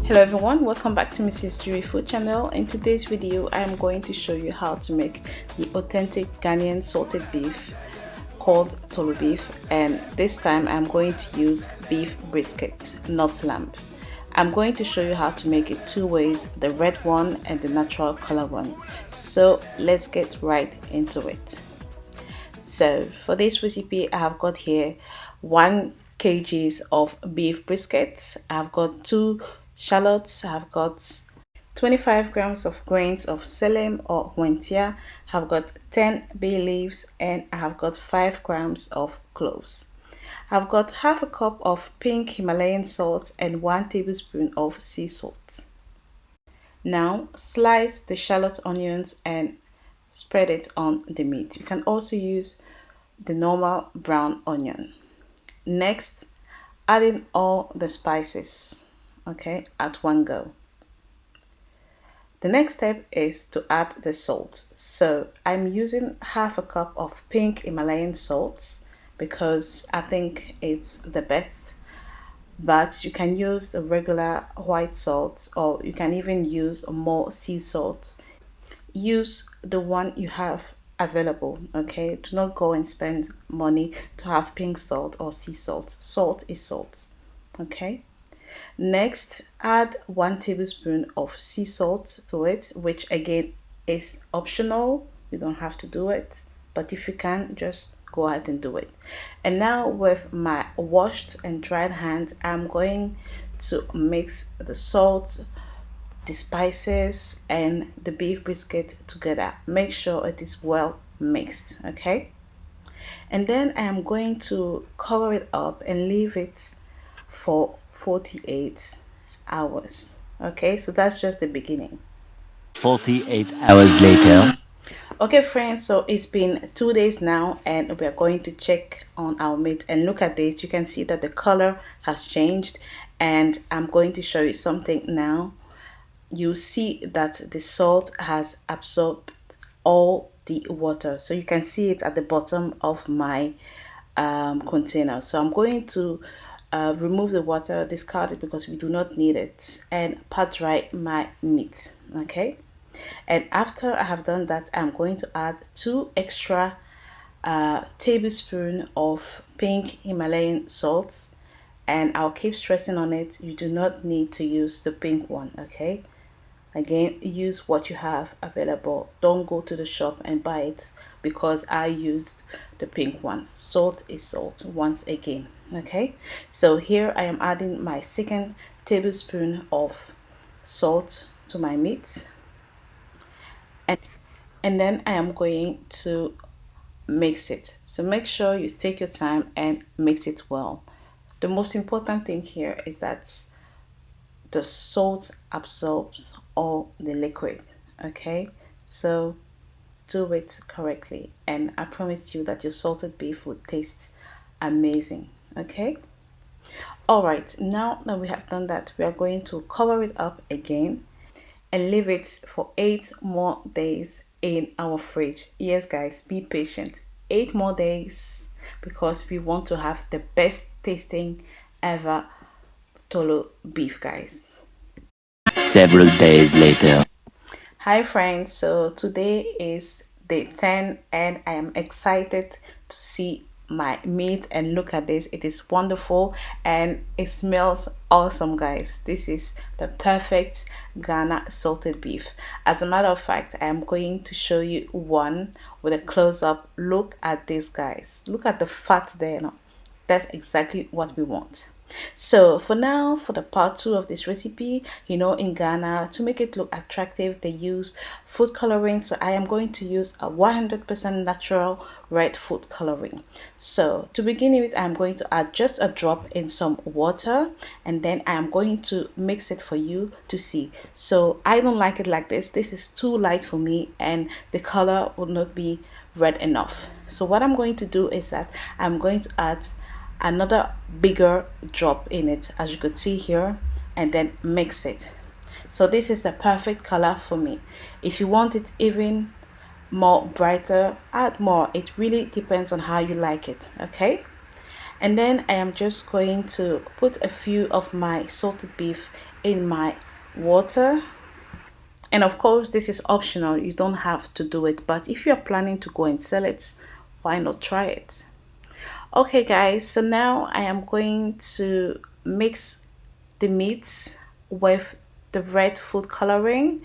Hello everyone, welcome back to Mrs. Juri Food Channel. In today's video I am going to show you how to make the authentic Ghanaian salted beef called tooloobeef, and this time I'm going to use beef brisket, not lamb. I'm going to show you how to make it two ways, the red one and the natural color one. So let's get right into it. So for this recipe I have got here 1 kg of beef brisket. I've got 2 shallots. I've got 25 grams of grains of selim or hwentia. I've got 10 bay leaves, and I have got 5 grams of cloves. I've got half a cup of pink Himalayan salt and 1 tablespoon of sea salt. Now slice the shallot onions and spread it on the meat. You can also use the normal brown onion. Next, add in all the spices, okay, at one go. The next step is to add the salt. So I'm using half a cup of pink Himalayan salt because I think it's the best, but you can use the regular white salt, or you can even use more sea salt. Use the one you have available, okay? Do not go and spend money to have pink salt or sea salt. Salt is salt, okay? Next, add 1 tablespoon of sea salt to it, which again is optional. You don't have to do it, but if you can, just go ahead and do it. And now with my washed and dried hands, I'm going to mix the salt, the spices and the beef brisket together. Make sure it is well mixed, okay? And then I am going to cover it up and leave it for 48 hours. Okay, so that's just the beginning. 48 hours later. Okay friends, so it's been 2 days now and we're going to check on our meat, and look at this. You can see that the color has changed, and I'm going to show you something now. You see that the salt has absorbed all the water, so you can see it at the bottom of my container. So I'm going to remove the water, discard it because we do not need it, and pat dry my meat, okay? And after I have done that, I'm going to add 2 extra tablespoons of pink Himalayan salt, and I'll keep stressing on it, you do not need to use the pink one, okay? Again, use what you have available. Don't go to the shop and buy it because I used the pink one. Salt is salt once again, okay? So here I am adding my 2nd tablespoon of salt to my meat, and then I am going to mix it. So make sure you take your time and mix it well. The most important thing here is that the salt absorbs all the liquid, okay? So do it correctly, and I promise you that your salted beef would taste amazing, okay? All right, now that we have done that, we are going to cover it up again and leave it for 8 more days in our fridge. Yes guys, be patient. 8 more days, because we want to have the best tasting ever tooloo beef, guys. Several days later. Hi friends, so today is day 10 and I am excited to see my meat, and look at this. It is wonderful and it smells awesome, guys. This is the perfect Ghana salted beef. As a matter of fact, I am going to show you one with a close-up. Look at this, guys. Look at the fat there. No, that's exactly what we want. So for now, for the part 2 of this recipe, you know, in Ghana, to make it look attractive, they use food coloring. So I am going to use a 100% natural red food coloring. So to begin with, I'm going to add just a drop in some water, and then I am going to mix it for you to see. So I don't like it like this. This is too light for me and the color will not be red enough. So what I'm going to do is that I'm going to add another bigger drop in it, as you could see here, and then mix it. So this is the perfect color for me. If you want it even more brighter, add more. It really depends on how you like it, okay? And then I am just going to put a few of my salted beef in my water. And of course, this is optional, you don't have to do it, but if you're planning to go and sell it, why not try it? Okay guys, so now I am going to mix the meats with the red food coloring,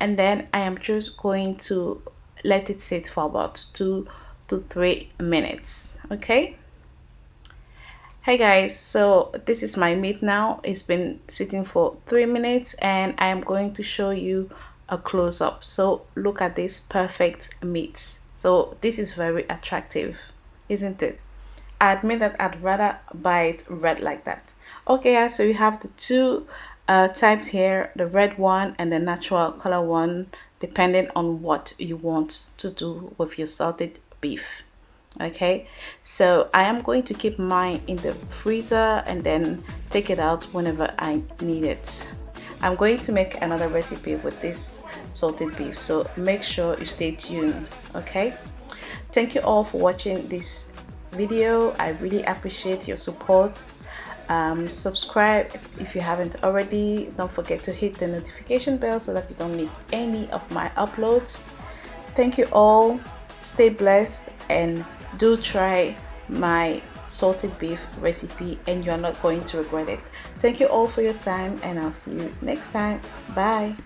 and then I am just going to let it sit for about 2 to 3 minutes. Okay. Hey guys, so this is my meat now. It's been sitting for 3 minutes and I am going to show you a close-up. So look at this perfect meat. So this is very attractive, isn't it? I admit that I'd rather buy it red like that. Okay guys, so you have the two types here, the red one and the natural color one, depending on what you want to do with your salted beef. Okay, so I am going to keep mine in the freezer and then take it out whenever I need it. I'm going to make another recipe with this salted beef, so make sure you stay tuned. Okay, thank you all for watching this video. I really appreciate your support. Subscribe if you haven't already. Don't forget to hit the notification bell so that you don't miss any of my uploads. Thank you all, stay blessed, and do try my salted beef recipe and you're not going to regret it. Thank you all for your time and I'll see you next time. Bye.